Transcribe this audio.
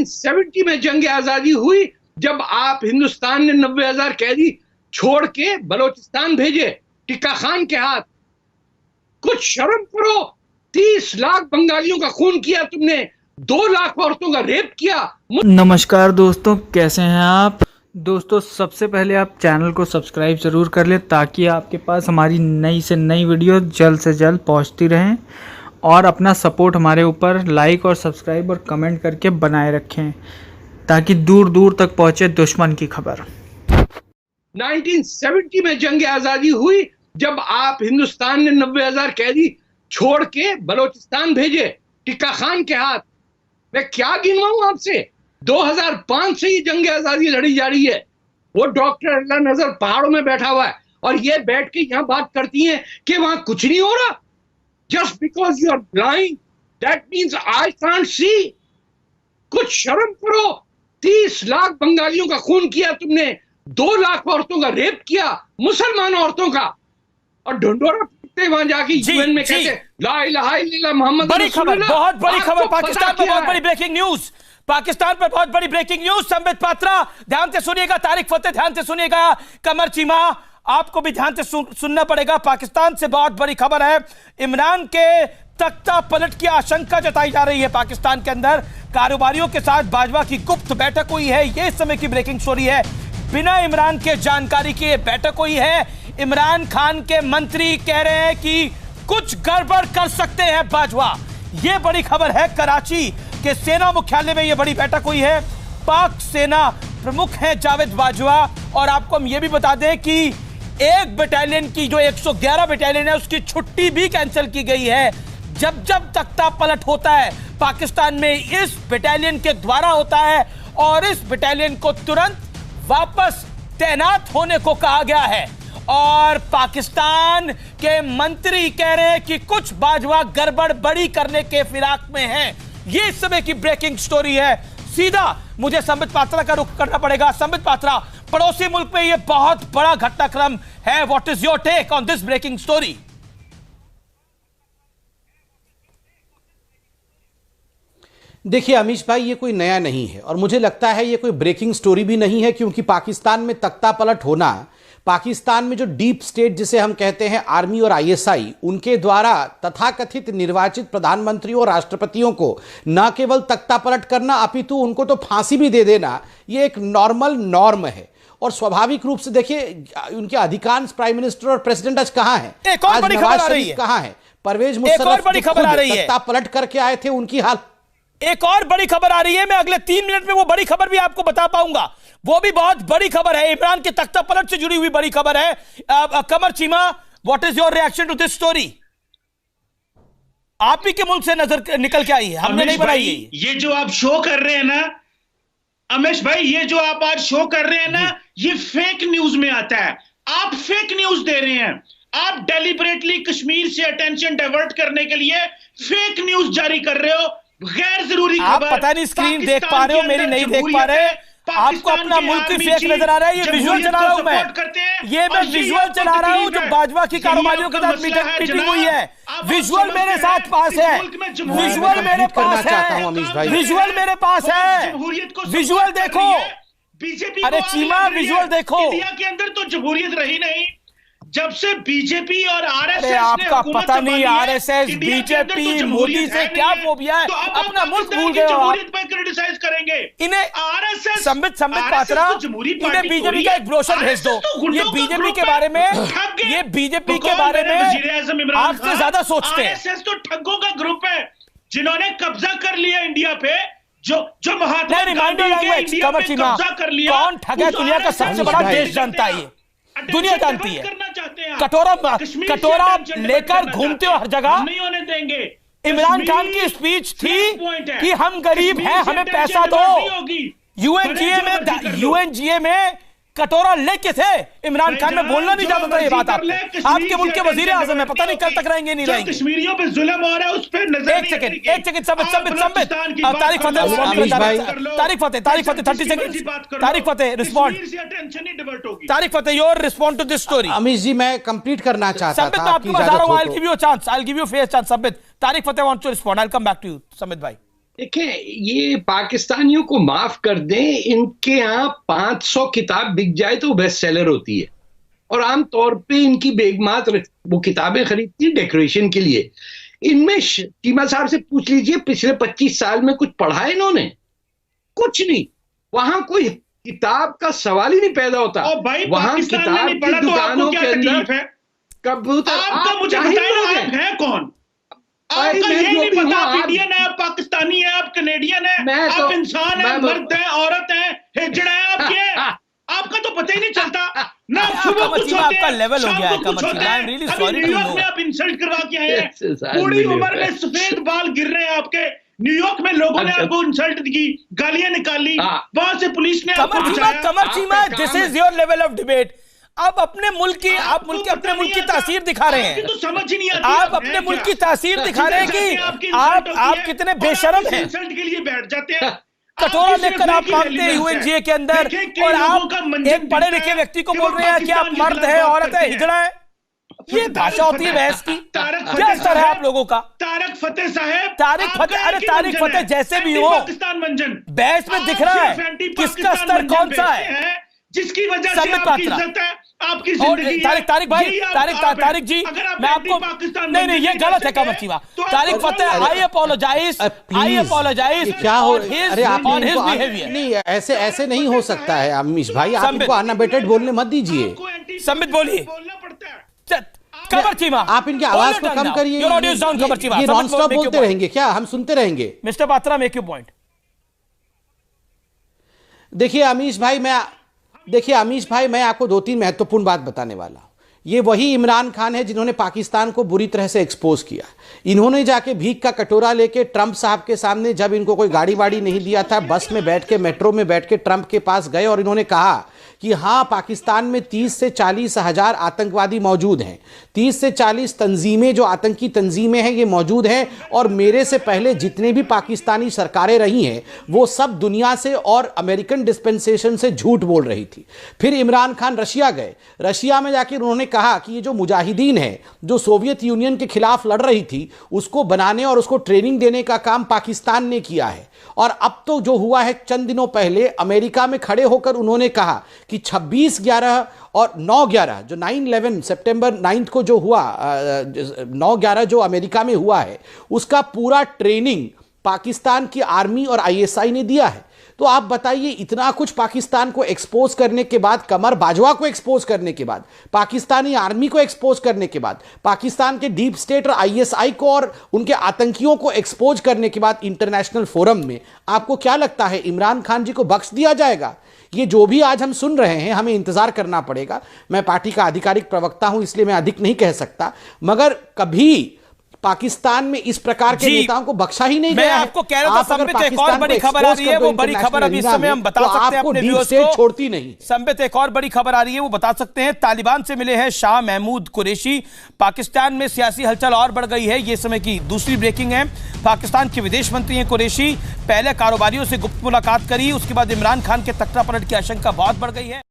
1970 में जंग आजादी हुई जब आप हिंदुस्तान ने 90,000 कैदी छोड़ के बलोचिस्तान भेजे टिक्का खान के हाथ। कुछ शर्म करो, 30 लाख बंगालियों का खून किया तुमने, 2 लाख औरतों का रेप किया। नमस्कार दोस्तों, कैसे हैं आप दोस्तों। सबसे पहले आप चैनल को सब्सक्राइब ज़रूर कर लें ताकि आपके पास हमारी नई से नई वीडियो जल्द से जल्द पहुंचती रहें, और अपना सपोर्ट हमारे ऊपर लाइक और सब्सक्राइब और कमेंट करके बनाए रखें ताकि दूर दूर तक पहुंचे दुश्मन की खबर। 1970 में जंग आजादी हुई जब आप हिंदुस्तान ने 90,000 कैदी छोड़ के बलोचिस्तान भेजे टिक्का खान के हाथ। मैं क्या गिनवाऊं आपसे, 2005 से ये जंग आजादी लड़ी जा रही है। वो डॉक्टर अल्लाह नजर पहाड़ों में बैठा हुआ है और ये बैठ के यहाँ बात करती हैं कि वहां कुछ नहीं हो रहा। Just because you are blind that means I can't see. कुछ शर्म करो, 30 लाख बंगालियों का खून किया तुमने, 2 लाख औरतों का रेप किया, मुसलमान औरतों का, और ढंडोरा पीटते वहां जाके यूएन में कहते ला इलाहा इल्लल्लाह मोहम्मद। बड़ी खबर, बहुत बड़ी खबर, पाकिस्तान पर बहुत बड़ी ब्रेकिंग न्यूज, पाकिस्तान पर बहुत बड़ी ब्रेकिंग न्यूज। संबित पात्रा ध्यान से सुनिएगा, तारिक फतेह ध्यान से सुनिएगा, कमर चीमा आपको भी ध्यान से सुनना पड़ेगा। पाकिस्तान से बहुत बड़ी खबर है, इमरान के तख्ता पलट की आशंका जताई जा रही है। पाकिस्तान के अंदर कारोबारियों के साथ बाजवा की गुप्त बैठक हुई है, यह इस समय की ब्रेकिंग स्टोरी है। बिना इमरान के जानकारी के बैठक हुई है। इमरान खान के मंत्री कह रहे हैं कि कुछ गड़बड़ कर सकते हैं बाजवा। यह बड़ी खबर है, कराची के सेना मुख्यालय में यह बड़ी बैठक हुई है। पाक सेना प्रमुख हैं जावेद बाजवा, और आपको हम यह भी बता दें कि एक बटालियन की जो 111 बटालियन है उसकी छुट्टी भी कैंसिल की गई है। जब जब तख्ता पलट होता है पाकिस्तान में इस बटालियन के द्वारा होता है, और इस बटालियन को तुरंत वापस तैनात होने को कहा गया है। और पाकिस्तान के मंत्री कह रहे हैं कि कुछ बाजवा गड़बड़ बड़ी करने के फिराक में हैं। यह इस समय की ब्रेकिंग स्टोरी है। सीधा मुझे संबित पात्रा का रुख करना पड़ेगा। संबित पात्रा, पड़ोसी मुल्क में यह बहुत बड़ा घटनाक्रम है, what is your take on this breaking story? देखिए अमीश भाई, ये कोई नया नहीं है और मुझे लगता है ये कोई ब्रेकिंग स्टोरी भी नहीं है, क्योंकि पाकिस्तान में तख्ता पलट होना, पाकिस्तान में जो डीप स्टेट जिसे हम कहते हैं आर्मी और आईएसआई, उनके द्वारा तथाकथित निर्वाचित प्रधानमंत्रियों और राष्ट्रपतियों को न केवल तख्ता पलट करना अपितु उनको तो फांसी भी दे देना, ये एक नॉर्मल नॉर्म है। और स्वाभाविक रूप से देखिए उनके अधिकांश प्राइम मिनिस्टर और प्रेसिडेंट आज कहां है, आज नवाज शरीफ कहां है, परवेज मुशर्रफ तख्ता पलट करके आए थे, उनकी हाल। एक और बड़ी खबर आ रही है, मैं अगले 3 मिनट में वो बड़ी खबर भी आपको बता पाऊंगा। वो भी बहुत बड़ी खबर है, इमरान के तख्ता पलट से जुड़ी हुई बड़ी खबर है। Kamar Cheema, what is your reaction to this story? आप ही के मुल्क से नजर निकल के आई है, हमने नहीं बनाई है। ये जो आप शो कर रहे हैं ना अमेश भाई, ये जो आप आज शो कर रहे हैं ना, ये फेक न्यूज में आता है। आप फेक न्यूज दे रहे हैं, आप डेलिबरेटली कश्मीर से अटेंशन डाइवर्ट करने के लिए फेक न्यूज जारी कर रहे हो। गैर जरूरी आप पता नहीं स्क्रीन देख पा रहे हो, मेरी नहीं देख पा रहे। आपको अपना मुल्क की फेक नजर आ रहा है। ये विजुअल चला रहा हूं मैं विजुअल चला रहा हूं जो बाजवा की कारोबारियों के साथ मीटिंग हुई है। विजुअल मेरे साथ पास है, विजुअल मेरे पास है, विजुअल मेरे पास है, विजुअल देखो। बीजेपी, अरे चीमा विजुअल देखो। इंडिया के अंदर तो जमहूरियत रही नहीं जब से बीजेपी और आरएसएस आपका पता नहीं, आरएसएस बीजेपी मोदी से क्या फोबिया है, अपना मुल्क भूल गए हो आप। क्रिटिसाइज करेंगे इन्हें आरएसएस, संबित पात्रा, इन्हें बीजेपी का एक ब्रोशर भेज दो। ये बीजेपी के बारे में, ये बीजेपी के बारे में आपसे ज्यादा सोचते हैं। आरएसएस तो ठगों का ग्रुप है जिन्होंने कब्जा कर लिया इंडिया पे, जो महात्मा गांधी के इंडिया पे कब्जा कर लिया। कौन ठग है दुनिया का सबसे बड़ा देश जानता है, दुनिया जानती है। कटोरा लेकर घूमते हो हर जगह। नहीं होने देंगे। इमरान खान की स्पीच थी कि हम गरीब हैं, हमें पैसा दो। यूएनजीए में कटोरा लेके थे इमरान खान में, बोलना नहीं चाहता था ये बात। आपके मुल्क के वजीर आजम है, पता नहीं कल तक रहेंगे नहीं रहेंगे। कश्मीरियों पे जुल्म हो रहा है, उस पे नजर एक second Sambit Tarek Fatah 30 second. Tarek Fatah respond, Tarek Fatah your respond to this story. Amish ji मैं कंप्लीट करना चाहता था, आपकी बात आ रहा हूं, I will give you a chance, I will give you fair chance. Sambit, Tarek Fatah wants to respond, I will come back to you Sambit भाई। देखें, ये पाकिस्तानियों को माफ कर दें, इनके यहाँ 500 किताब बिक जाए तो बेस्ट सेलर होती है, और आमतौर पे इनकी बेगमात वो किताबें खरीदती है डेकोरेशन के लिए। इनमें चीमा साहब से पूछ लीजिए पिछले 25 साल में कुछ पढ़ा है इन्होंने? कुछ नहीं। वहां कोई किताब का सवाल ही नहीं पैदा होता। वहां किताब की दुकानों के अंदर कबूतर। आपका मुझे बताइए, आप हैं कौन? आपका ये नहीं पता आप इंडियन है, आप पाकिस्तानी है, आप कनेडियन है, आप इंसान है, मर्द है, औरत है, हिजड़ा है, आप क्या है? आपका तो पता ही नहीं चलता ना। सुबह कुछ होते हैं, लेवल हो गया है कुछ होते हैं। अभी न्यूयॉर्क में आप इंसल्ट करवा के आए हैं, बूढ़ी उम्र में सफेद बाल गिर रहे हैं आपके। न्यूयॉर्क में लोगों ने आपको इंसल्ट की, गालियां निकाली, वहां से पुलिस ने आपको बचाया। Qamar Cheema, this is your level of debate. आप अपने मुल्क की, आप अपने मुल्क की तासीर दिखा रहे हैं। तो समझ ही नहीं आती। आप अपने मुल्क की तासीर दिखा रहे हैं कि आप कितने बेशरम हैं। इंसल्ट के लिए बैठ जाते हैं, कटोरा लेकर आप मांगते हैं यूएनजीए के अंदर, और आप एक पढ़े लिखे व्यक्ति को बोल रहे हैं कि आप मर्द है, औरत है, हिजड़ा है। ये भाषा होती है बहस की? क्या स्तर है आप लोगों का? तारिक फतेह साहब, अरे तारिक फतेह जैसे भी हो, पाकिस्तान मंजन बहस में दिख रहा है किसका स्तर कौन सा है, जिसकी वजह से आपकी इज्जत है, आपकी जिंदगी है। तारिक भाई, तारिक जी, मैं आपको नहीं, ये गलत है कमर चीमा। तारिक फतेह, आई अपोलोजाइज क्या हो? अरे आप नहीं, ऐसे नहीं हो सकता है अमीश भाई, आप इनको अनअबेटेड बोलने मत दीजिए। संबित बोलिए। कमर चीमा, आप इनकी आवाज को कम करिए। ये नॉन स्टॉप बोलते रहेंगे क्या? हम सुनते रहेंगे। Mister Patra, make your point. देखिए अमीश भाई, मैं आपको 2-3 महत्वपूर्ण बात बताने वाला हूं। ये वही इमरान खान है जिन्होंने पाकिस्तान को बुरी तरह से एक्सपोज किया। इन्होंने जाके भीख का कटोरा लेके ट्रंप साहब के सामने, जब इनको कोई गाड़ी वाड़ी नहीं दिया था, बस में बैठ के, मेट्रो में बैठ के ट्रंप के पास गए और इन्होंने कहा कि हाँ, पाकिस्तान में 30 से 40 हजार आतंकवादी मौजूद हैं, 30 से 40 तंजीमें, जो आतंकी तंजीमें हैं, ये मौजूद हैं, और मेरे से पहले जितने भी पाकिस्तानी सरकारें रही हैं वो सब दुनिया से और अमेरिकन डिस्पेंसेशन से झूठ बोल रही थी। फिर इमरान खान रशिया गए। रशिया में जाकर उन्होंने कहा कि ये जो मुजाहिदीन है, जो सोवियत यूनियन के खिलाफ लड़ रही थी, उसको बनाने और उसको ट्रेनिंग देने का काम पाकिस्तान ने किया है। और अब तो जो हुआ है, चंद दिनों पहले अमेरिका में खड़े होकर उन्होंने कहा कि 26/11 और 9/11, जो 9/11 सितंबर 9 को जो हुआ, 9/11 जो अमेरिका में हुआ है, उसका पूरा ट्रेनिंग पाकिस्तान की आर्मी और आईएसआई ने दिया है। तो आप बताइए, इतना कुछ पाकिस्तान को एक्सपोज करने के बाद, कमर बाजवा को एक्सपोज करने के बाद, पाकिस्तानी आर्मी को एक्सपोज करने के बाद, पाकिस्तान के डीप स्टेट और आईएसआई को और उनके आतंकियों को एक्सपोज करने के बाद इंटरनेशनल फोरम में, आपको क्या लगता है इमरान खान जी को बख्श दिया जाएगा? ये जो भी आज हम सुन रहे हैं, हमें इंतजार करना पड़ेगा। मैं पार्टी का आधिकारिक प्रवक्ता हूं, इसलिए मैं अधिक नहीं कह सकता, मगर कभी पाकिस्तान में इस प्रकार के नेताओं को बख्शा ही नहीं गया है। मैं आपको कह रहा था, संबित एक और बड़ी खबर आ रही है, वो बड़ी खबर अभी इस समय हम बता सकते हैं अपने व्यूअर्स को, छोड़ती नहीं। संबित एक और बड़ी खबर आ रही है, वो बता सकते हैं। तालिबान से मिले हैं शाह महमूद कुरैशी। पाकिस्तान में सियासी हलचल और बढ़ गई है, ये समय की दूसरी ब्रेकिंग है। पाकिस्तान के विदेश मंत्री हैं कुरैशी, पहले कारोबारियों से गुप्त मुलाकात करी, उसके बाद इमरान खान के तख्ता पलट की आशंका बहुत बढ़ गई है।